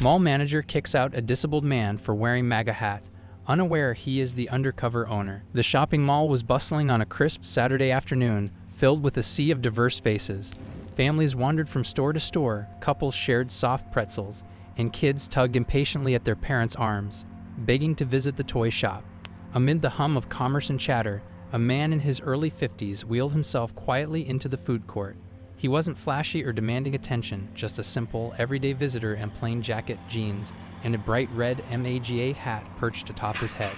Mall manager kicks out a disabled man for wearing MAGA hat, unaware he is the undercover owner. The shopping mall was bustling on a crisp Saturday afternoon, filled with a sea of diverse faces. Families wandered from store to store, couples shared soft pretzels, and kids tugged impatiently at their parents' arms, begging to visit the toy shop. Amid the hum of commerce and chatter, a man in his early 50s wheeled himself quietly into the food court. He wasn't flashy or demanding attention, just a simple, everyday visitor in plain jacket, jeans, and a bright red MAGA hat perched atop his head.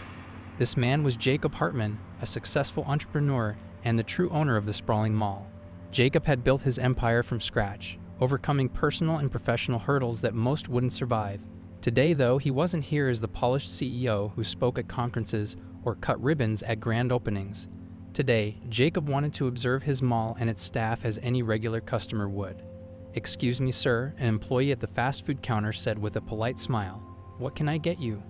This man was Jacob Hartman, a successful entrepreneur and the true owner of the sprawling mall. Jacob had built his empire from scratch, overcoming personal and professional hurdles that most wouldn't survive. Today, though, he wasn't here as the polished CEO who spoke at conferences or cut ribbons at grand openings. Today, Jacob wanted to observe his mall and its staff as any regular customer would. "Excuse me, sir," an employee at the fast food counter said with a polite smile. "What can I get you?"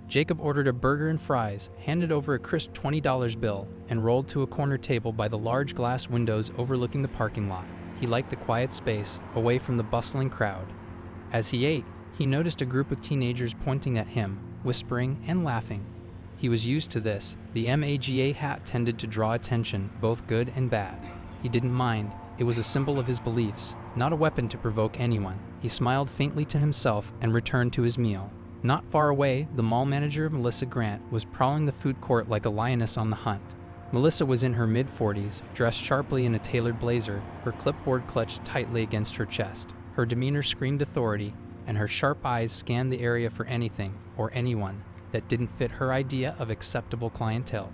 Jacob ordered a burger and fries, handed over a crisp $20 bill, and rolled to a corner table by the large glass windows overlooking the parking lot. He liked the quiet space, away from the bustling crowd. As he ate, he noticed a group of teenagers pointing at him, whispering and laughing. He was used to this. The MAGA hat tended to draw attention, both good and bad. He didn't mind. It was a symbol of his beliefs, not a weapon to provoke anyone. He smiled faintly to himself and returned to his meal. Not far away, the mall manager, Melissa Grant, was prowling the food court like a lioness on the hunt. Melissa was in her mid-40s, dressed sharply in a tailored blazer, her clipboard clutched tightly against her chest. Her demeanor screamed authority, and her sharp eyes scanned the area for anything, or anyone, that didn't fit her idea of acceptable clientele.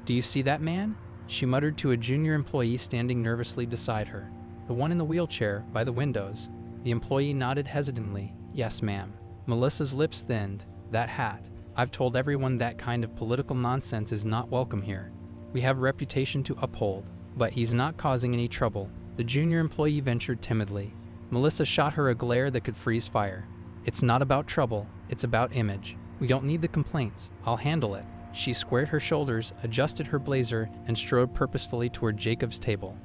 "Do you see that man?" she muttered to a junior employee standing nervously beside her. "The one in the wheelchair, by the windows." The employee nodded hesitantly. "Yes, ma'am." Melissa's lips thinned. "That hat. I've told everyone that kind of political nonsense is not welcome here. We have a reputation to uphold." "But he's not causing any trouble," the junior employee ventured timidly. Melissa shot her a glare that could freeze fire. "It's not about trouble, it's about image. We don't need the complaints. I'll handle it." She squared her shoulders, adjusted her blazer, and strode purposefully toward Jacob's table.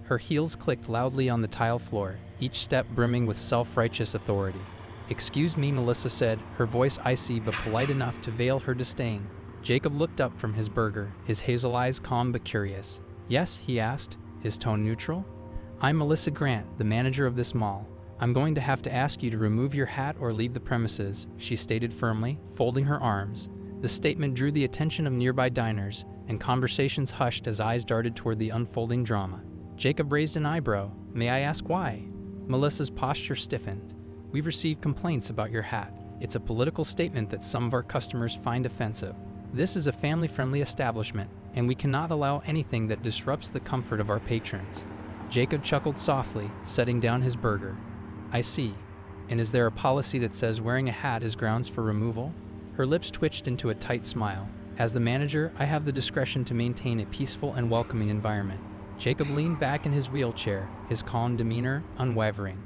Her heels clicked loudly on the tile floor, each step brimming with self-righteous authority. "Excuse me," Melissa said, her voice icy but polite enough to veil her disdain. Jacob looked up from his burger, his hazel eyes calm but curious. "Yes?" he asked, his tone neutral. "I'm Melissa Grant, the manager of this mall. I'm going to have to ask you to remove your hat or leave the premises," she stated firmly, folding her arms. The statement drew the attention of nearby diners, and conversations hushed as eyes darted toward the unfolding drama. Jacob raised an eyebrow. "May I ask why?" Melissa's posture stiffened. "We've received complaints about your hat. It's a political statement that some of our customers find offensive. This is a family-friendly establishment, and we cannot allow anything that disrupts the comfort of our patrons." Jacob chuckled softly, setting down his burger. "I see. And is there a policy that says wearing a hat is grounds for removal?" Her lips twitched into a tight smile. "As the manager, I have the discretion to maintain a peaceful and welcoming environment." Jacob leaned back in his wheelchair, his calm demeanor unwavering.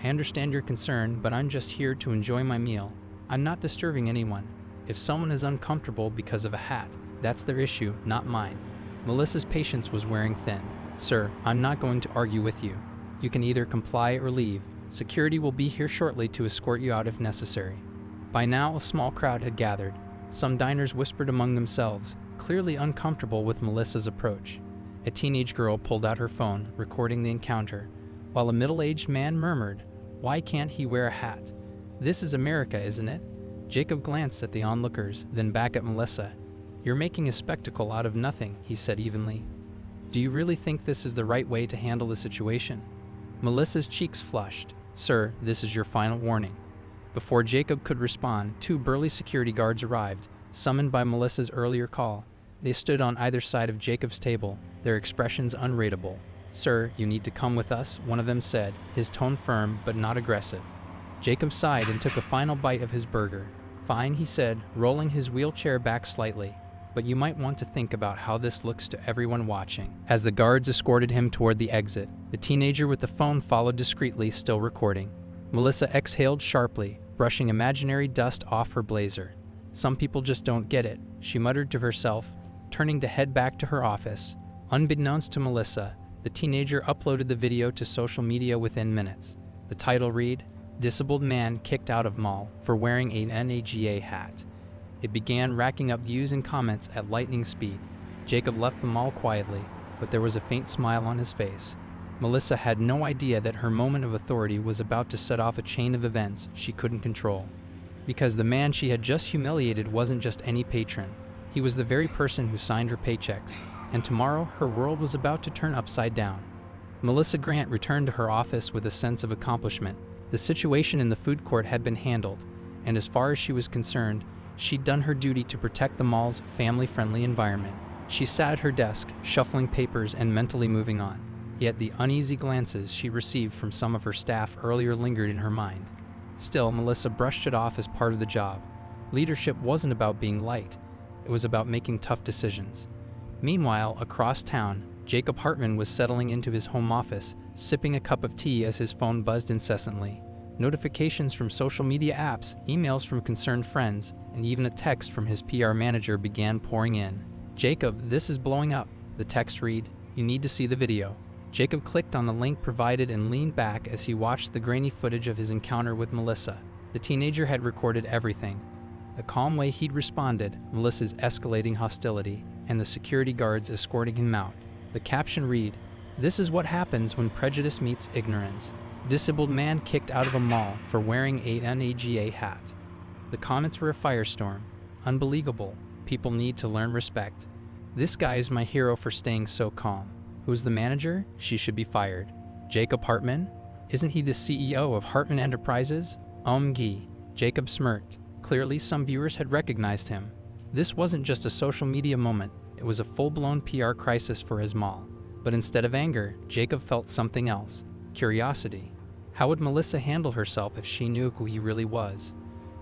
"I understand your concern, but I'm just here to enjoy my meal. I'm not disturbing anyone. If someone is uncomfortable because of a hat, that's their issue, not mine." Melissa's patience was wearing thin. "Sir, I'm not going to argue with you. You can either comply or leave. Security will be here shortly to escort you out if necessary." By now, a small crowd had gathered. Some diners whispered among themselves, clearly uncomfortable with Melissa's approach. A teenage girl pulled out her phone, recording the encounter, while a middle-aged man murmured, "Why can't he wear a hat? This is America, isn't it?" Jacob glanced at the onlookers, then back at Melissa. "You're making a spectacle out of nothing," he said evenly. "Do you really think this is the right way to handle the situation?" Melissa's cheeks flushed. "Sir, this is your final warning." Before Jacob could respond, two burly security guards arrived, summoned by Melissa's earlier call. They stood on either side of Jacob's table, their expressions unreadable. "Sir, you need to come with us," one of them said, his tone firm but not aggressive. Jacob sighed and took a final bite of his burger. "Fine," he said, rolling his wheelchair back slightly. "But you might want to think about how this looks to everyone watching." As the guards escorted him toward the exit, the teenager with the phone followed discreetly, still recording. Melissa exhaled sharply, brushing imaginary dust off her blazer. "Some people just don't get it," she muttered to herself, turning to head back to her office. Unbeknownst to Melissa, the teenager uploaded the video to social media within minutes. The title read, Disabled man kicked out of mall for wearing a MAGA hat. It began racking up views and comments at lightning speed. Jacob left the mall quietly, but there was a faint smile on his face. Melissa had no idea that her moment of authority was about to set off a chain of events she couldn't control. Because the man she had just humiliated wasn't just any patron. He was the very person who signed her paychecks, and tomorrow her world was about to turn upside down. Melissa Grant returned to her office with a sense of accomplishment. The situation in the food court had been handled, and as far as she was concerned, she'd done her duty to protect the mall's family-friendly environment. She sat at her desk, shuffling papers and mentally moving on. Yet the uneasy glances she received from some of her staff earlier lingered in her mind. Still, Melissa brushed it off as part of the job. Leadership wasn't about being light. It was about making tough decisions. Meanwhile, across town, Jacob Hartman was settling into his home office, sipping a cup of tea as his phone buzzed incessantly. Notifications from social media apps, emails from concerned friends, and even a text from his PR manager began pouring in. "Jacob, this is blowing up." The text read, "You need to see the video." Jacob clicked on the link provided and leaned back as he watched the grainy footage of his encounter with Melissa. The teenager had recorded everything. The calm way he'd responded, Melissa's escalating hostility, and the security guards escorting him out. The caption read, "This is what happens when prejudice meets ignorance. Disabled man kicked out of a mall for wearing a MAGA hat." The comments were a firestorm. "Unbelievable. People need to learn respect. This guy is my hero for staying so calm. Who's the manager? She should be fired. Jacob Hartman? Isn't he the CEO of Hartman Enterprises? Gee." Jacob smirked. Clearly, some viewers had recognized him. This wasn't just a social media moment. It was a full-blown PR crisis for his mall. But instead of anger, Jacob felt something else. Curiosity. How would Melissa handle herself if she knew who he really was?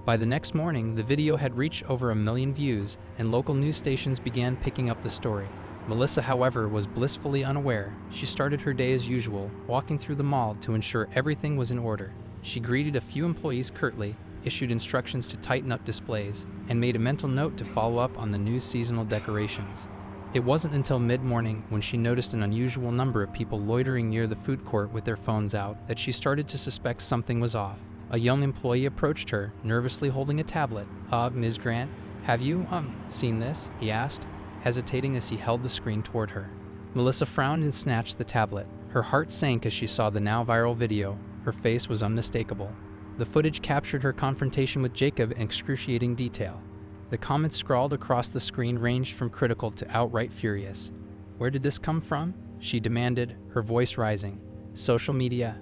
By the next morning, the video had reached over 1 million views, and local news stations began picking up the story. Melissa, however, was blissfully unaware. She started her day as usual, walking through the mall to ensure everything was in order. She greeted a few employees curtly, issued instructions to tighten up displays, and made a mental note to follow up on the new seasonal decorations. It wasn't until mid-morning, when she noticed an unusual number of people loitering near the food court with their phones out, that she started to suspect something was off. A young employee approached her, nervously holding a tablet. Ms. Grant, have you, seen this?" he asked, hesitating as he held the screen toward her. Melissa frowned and snatched the tablet. Her heart sank as she saw the now viral video. Her face was unmistakable. The footage captured her confrontation with Jacob in excruciating detail. The comments scrawled across the screen ranged from critical to outright furious. "Where did this come from?" she demanded, her voice rising. "Social media.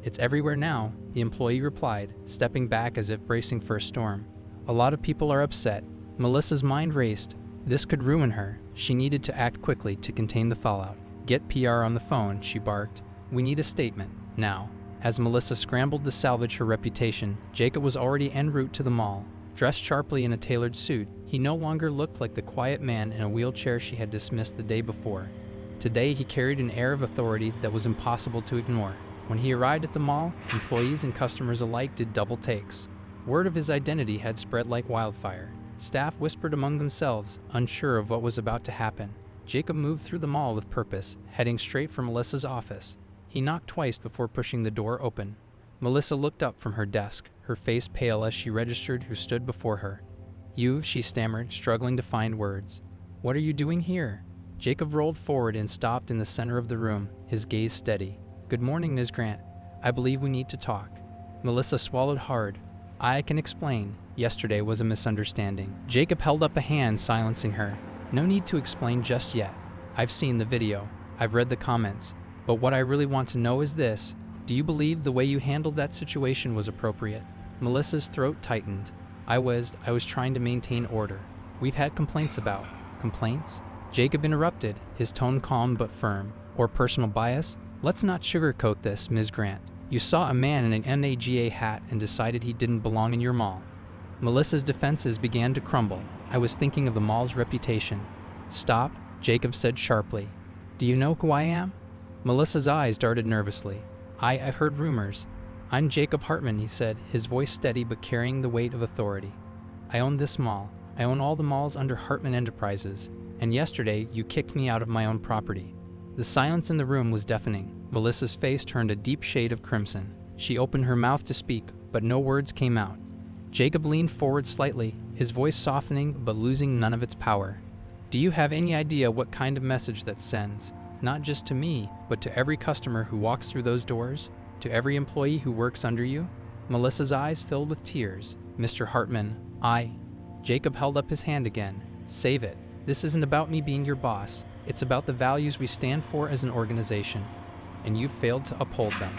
It's everywhere now," the employee replied, stepping back as if bracing for a storm. "A lot of people are upset." Melissa's mind raced. This could ruin her. She needed to act quickly to contain the fallout. "Get PR on the phone," she barked. "We need a statement, now." As Melissa scrambled to salvage her reputation, Jacob was already en route to the mall. Dressed sharply in a tailored suit, he no longer looked like the quiet man in a wheelchair she had dismissed the day before. Today he carried an air of authority that was impossible to ignore. When he arrived at the mall, employees and customers alike did double takes. Word of his identity had spread like wildfire. Staff whispered among themselves, unsure of what was about to happen. Jacob moved through the mall with purpose, heading straight for Melissa's office. He knocked twice before pushing the door open. Melissa looked up from her desk, her face pale as she registered who stood before her. "You," she stammered, struggling to find words. "What are you doing here?" Jacob rolled forward and stopped in the center of the room, his gaze steady. "Good morning, Ms. Grant. I believe we need to talk." Melissa swallowed hard. "I can explain. Yesterday was a misunderstanding." Jacob held up a hand, silencing her. "No need to explain just yet. I've seen the video. I've read the comments. But what I really want to know is this. Do you believe the way you handled that situation was appropriate?" Melissa's throat tightened. I was trying to maintain order. We've had complaints about." "Complaints?" Jacob interrupted, his tone calm but firm. "Or personal bias? Let's not sugarcoat this, Ms. Grant. You saw a man in an MAGA hat and decided he didn't belong in your mall." Melissa's defenses began to crumble. "I was thinking of the mall's reputation." "Stop," Jacob said sharply. "Do you know who I am?" Melissa's eyes darted nervously. I've heard rumors." "I'm Jacob Hartman," he said, his voice steady but carrying the weight of authority. "I own this mall. I own all the malls under Hartman Enterprises. And yesterday, you kicked me out of my own property." The silence in the room was deafening. Melissa's face turned a deep shade of crimson. She opened her mouth to speak, but no words came out. Jacob leaned forward slightly, his voice softening but losing none of its power. Do you have any idea what kind of message that sends? Not just to me, but to every customer who walks through those doors? To every employee who works under you? Melissa's eyes filled with tears. Mr. Hartman, Jacob held up his hand again. Save it. This isn't about me being your boss. It's about the values we stand for as an organization. And you've failed to uphold them.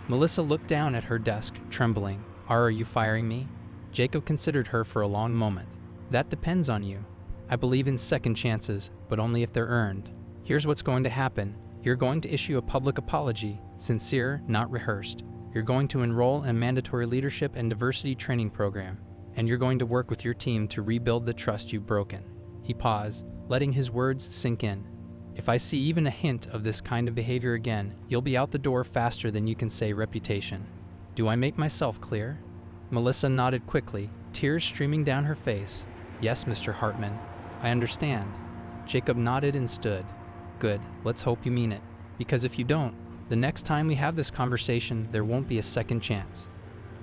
Melissa looked down at her desk, trembling. Are you firing me? Jacob considered her for a long moment. That depends on you. I believe in second chances, but only if they're earned. Here's what's going to happen. You're going to issue a public apology, sincere, not rehearsed. You're going to enroll in a mandatory leadership and diversity training program, and you're going to work with your team to rebuild the trust you've broken. He paused, letting his words sink in. If I see even a hint of this kind of behavior again, you'll be out the door faster than you can say reputation. Do I make myself clear? Melissa nodded quickly, tears streaming down her face. Yes, Mr. Hartman, I understand. Jacob nodded and stood. Good, let's hope you mean it. Because if you don't, the next time we have this conversation, there won't be a second chance.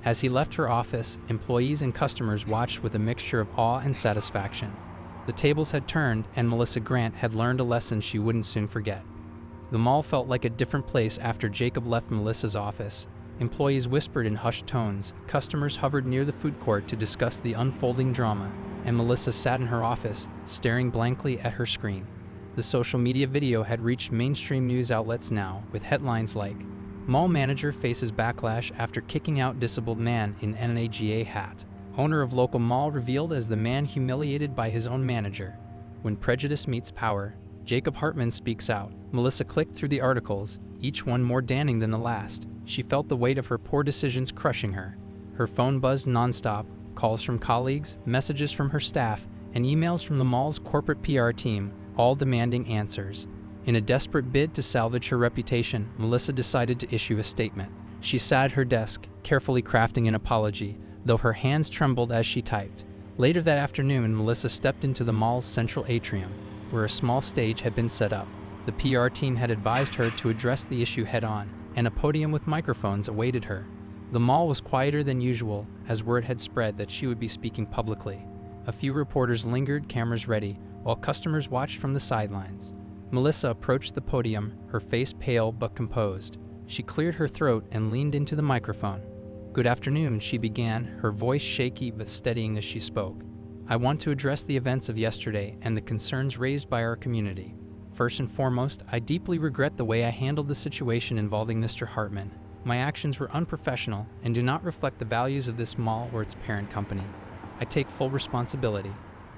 As he left her office, employees and customers watched with a mixture of awe and satisfaction. The tables had turned, and Melissa Grant had learned a lesson she wouldn't soon forget. The mall felt like a different place after Jacob left Melissa's office. Employees whispered in hushed tones, customers hovered near the food court to discuss the unfolding drama, and Melissa sat in her office, staring blankly at her screen. The social media video had reached mainstream news outlets now, with headlines like, Mall manager faces backlash after kicking out disabled man in MAGA hat. Owner of local mall revealed as the man humiliated by his own manager. When prejudice meets power, Jacob Hartman speaks out. Melissa clicked through the articles, each one more damning than the last. She felt the weight of her poor decisions crushing her. Her phone buzzed nonstop, calls from colleagues, messages from her staff, and emails from the mall's corporate PR team, all demanding answers. In a desperate bid to salvage her reputation, Melissa decided to issue a statement. She sat at her desk, carefully crafting an apology, though her hands trembled as she typed. Later that afternoon, Melissa stepped into the mall's central atrium, where a small stage had been set up. The PR team had advised her to address the issue head-on, and a podium with microphones awaited her. The mall was quieter than usual, as word had spread that she would be speaking publicly. A few reporters lingered, cameras ready, while customers watched from the sidelines. Melissa approached the podium, her face pale but composed. She cleared her throat and leaned into the microphone. Good afternoon, she began, her voice shaky but steadying as she spoke. I want to address the events of yesterday and the concerns raised by our community. First and foremost, I deeply regret the way I handled the situation involving Mr. Hartman. My actions were unprofessional and do not reflect the values of this mall or its parent company. I take full responsibility.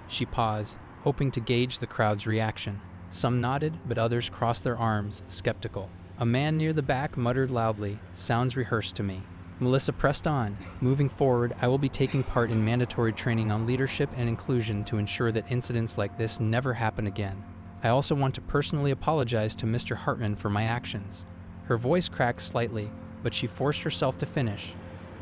She paused, hoping to gauge the crowd's reaction. Some nodded, but others crossed their arms, skeptical. A man near the back muttered loudly, "Sounds rehearsed to me." Melissa pressed on. Moving forward, I will be taking part in mandatory training on leadership and inclusion to ensure that incidents like this never happen again. I also want to personally apologize to Mr. Hartman for my actions. Her voice cracked slightly, but she forced herself to finish.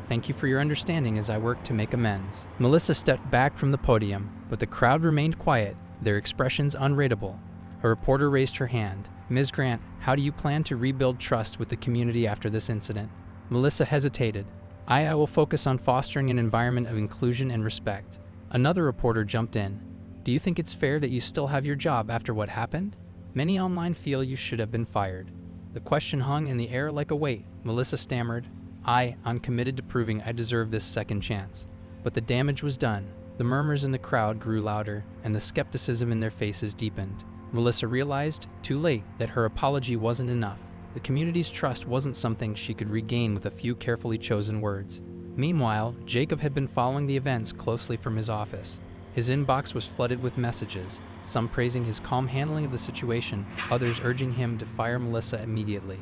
Thank you for your understanding as I work to make amends. Melissa stepped back from the podium, but the crowd remained quiet, their expressions unreadable. A reporter raised her hand. Ms. Grant, how do you plan to rebuild trust with the community after this incident? Melissa hesitated. I will focus on fostering an environment of inclusion and respect. Another reporter jumped in. Do you think it's fair that you still have your job after what happened? Many online feel you should have been fired. The question hung in the air like a weight. Melissa stammered, I'm committed to proving I deserve this second chance. But the damage was done. The murmurs in the crowd grew louder, and the skepticism in their faces deepened. Melissa realized, too late, that her apology wasn't enough. The community's trust wasn't something she could regain with a few carefully chosen words. Meanwhile, Jacob had been following the events closely from his office. His inbox was flooded with messages, some praising his calm handling of the situation, others urging him to fire Melissa immediately.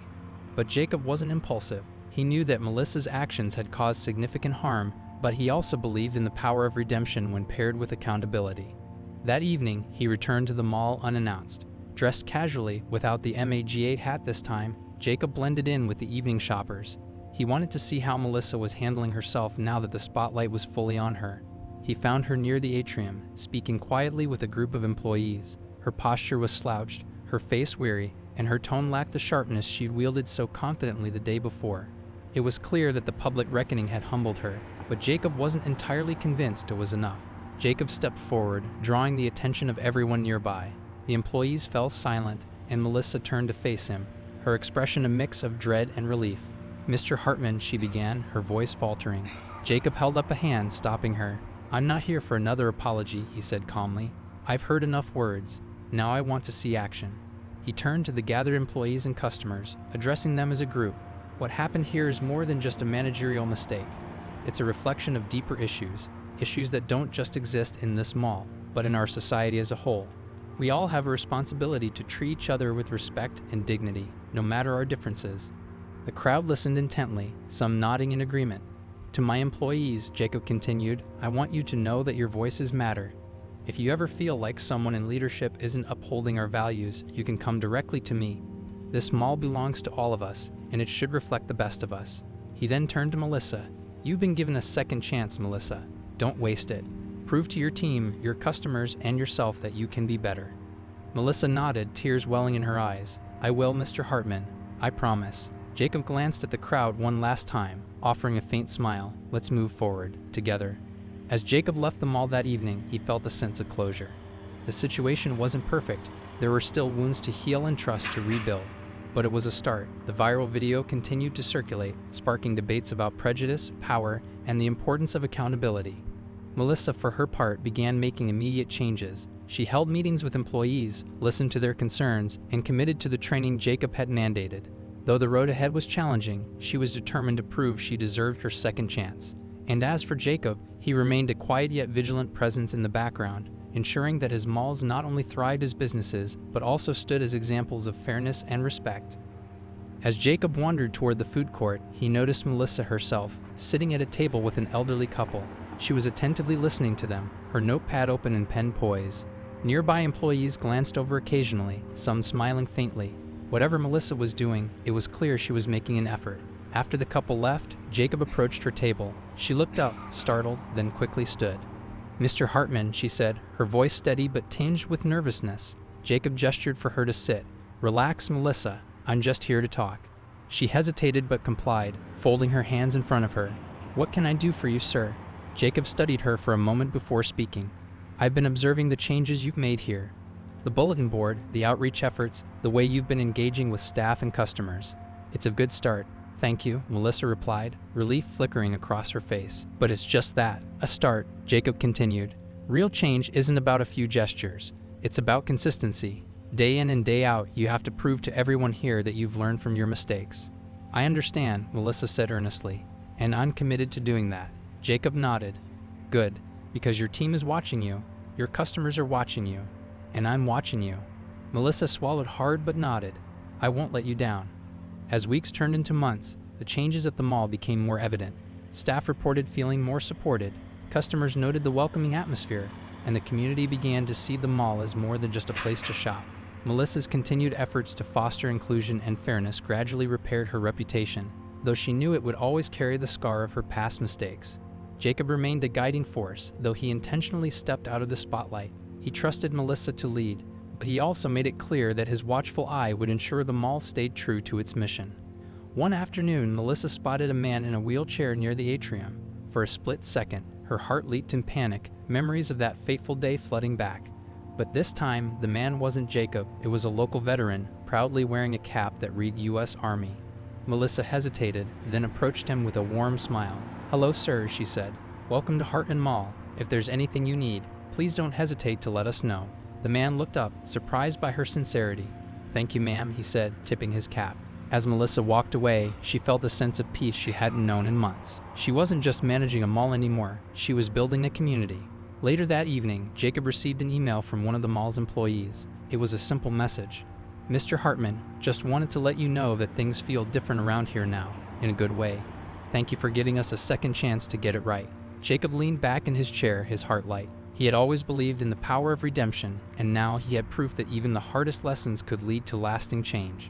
But Jacob wasn't impulsive. He knew that Melissa's actions had caused significant harm, but he also believed in the power of redemption when paired with accountability. That evening, he returned to the mall unannounced. Dressed casually, without the MAGA hat this time, Jacob blended in with the evening shoppers. He wanted to see how Melissa was handling herself now that the spotlight was fully on her. He found her near the atrium, speaking quietly with a group of employees. Her posture was slouched, her face weary, and her tone lacked the sharpness she'd wielded so confidently the day before. It was clear that the public reckoning had humbled her, but Jacob wasn't entirely convinced it was enough. Jacob stepped forward, drawing the attention of everyone nearby. The employees fell silent, and Melissa turned to face him, her expression a mix of dread and relief. "Mr. Hartman," she began, her voice faltering. Jacob held up a hand, stopping her. "I'm not here for another apology," he said calmly. "I've heard enough words. Now I want to see action." He turned to the gathered employees and customers, addressing them as a group. "What happened here is more than just a managerial mistake. It's a reflection of deeper issues that don't just exist in this mall, but in our society as a whole. We all have a responsibility to treat each other with respect and dignity, no matter our differences." The crowd listened intently, some nodding in agreement. "To my employees," Jacob continued, "I want you to know that your voices matter. If you ever feel like someone in leadership isn't upholding our values, you can come directly to me. This mall belongs to all of us, and it should reflect the best of us." He then turned to Melissa. "You've been given a second chance, Melissa. Don't waste it. Prove to your team, your customers, and yourself that you can be better." Melissa nodded, tears welling in her eyes. "I will, Mr. Hartman. I promise." Jacob glanced at the crowd one last time, offering a faint smile. "Let's move forward, together." As Jacob left the mall that evening, he felt a sense of closure. The situation wasn't perfect. There were still wounds to heal and trust to rebuild. But it was a start. The viral video continued to circulate, sparking debates about prejudice, power, and the importance of accountability. Melissa, for her part, began making immediate changes. She held meetings with employees, listened to their concerns, and committed to the training Jacob had mandated. Though the road ahead was challenging, she was determined to prove she deserved her second chance. And as for Jacob, he remained a quiet yet vigilant presence in the background, ensuring that his malls not only thrived as businesses, but also stood as examples of fairness and respect. As Jacob wandered toward the food court, he noticed Melissa herself, sitting at a table with an elderly couple. She was attentively listening to them, her notepad open and pen poised. Nearby employees glanced over occasionally, some smiling faintly. Whatever Melissa was doing, it was clear she was making an effort. After the couple left, Jacob approached her table. She looked up, startled, then quickly stood. "Mr. Hartman," she said, her voice steady but tinged with nervousness. Jacob gestured for her to sit. "Relax, Melissa. I'm just here to talk." She hesitated but complied, folding her hands in front of her. "What can I do for you, sir?" Jacob studied her for a moment before speaking. "I've been observing the changes you've made here. The bulletin board, the outreach efforts, the way you've been engaging with staff and customers. It's a good start." "Thank you," Melissa replied, relief flickering across her face. "But it's just that, a start," Jacob continued. "Real change isn't about a few gestures. It's about consistency. Day in and day out, you have to prove to everyone here that you've learned from your mistakes." "I understand," Melissa said earnestly, "and I'm committed to doing that." Jacob nodded. "Good, because your team is watching you, your customers are watching you, and I'm watching you." Melissa swallowed hard but nodded. "I won't let you down." As weeks turned into months, the changes at the mall became more evident. Staff reported feeling more supported, customers noted the welcoming atmosphere, and the community began to see the mall as more than just a place to shop. Melissa's continued efforts to foster inclusion and fairness gradually repaired her reputation, though she knew it would always carry the scar of her past mistakes. Jacob remained a guiding force, though he intentionally stepped out of the spotlight. He trusted Melissa to lead, but he also made it clear that his watchful eye would ensure the mall stayed true to its mission. One afternoon, Melissa spotted a man in a wheelchair near the atrium. For a split second, her heart leaped in panic, memories of that fateful day flooding back. But this time, the man wasn't Jacob, it was a local veteran, proudly wearing a cap that read U.S. Army. Melissa hesitated, then approached him with a warm smile. "Hello, sir," she said. "Welcome to Hartman Mall. If there's anything you need, please don't hesitate to let us know." The man looked up, surprised by her sincerity. "Thank you, ma'am," he said, tipping his cap. As Melissa walked away, she felt a sense of peace she hadn't known in months. She wasn't just managing a mall anymore, she was building a community. Later that evening, Jacob received an email from one of the mall's employees. It was a simple message. "Mr. Hartman, just wanted to let you know that things feel different around here now, in a good way. Thank you for giving us a second chance to get it right." Jacob leaned back in his chair, his heart light. He had always believed in the power of redemption, and now he had proof that even the hardest lessons could lead to lasting change.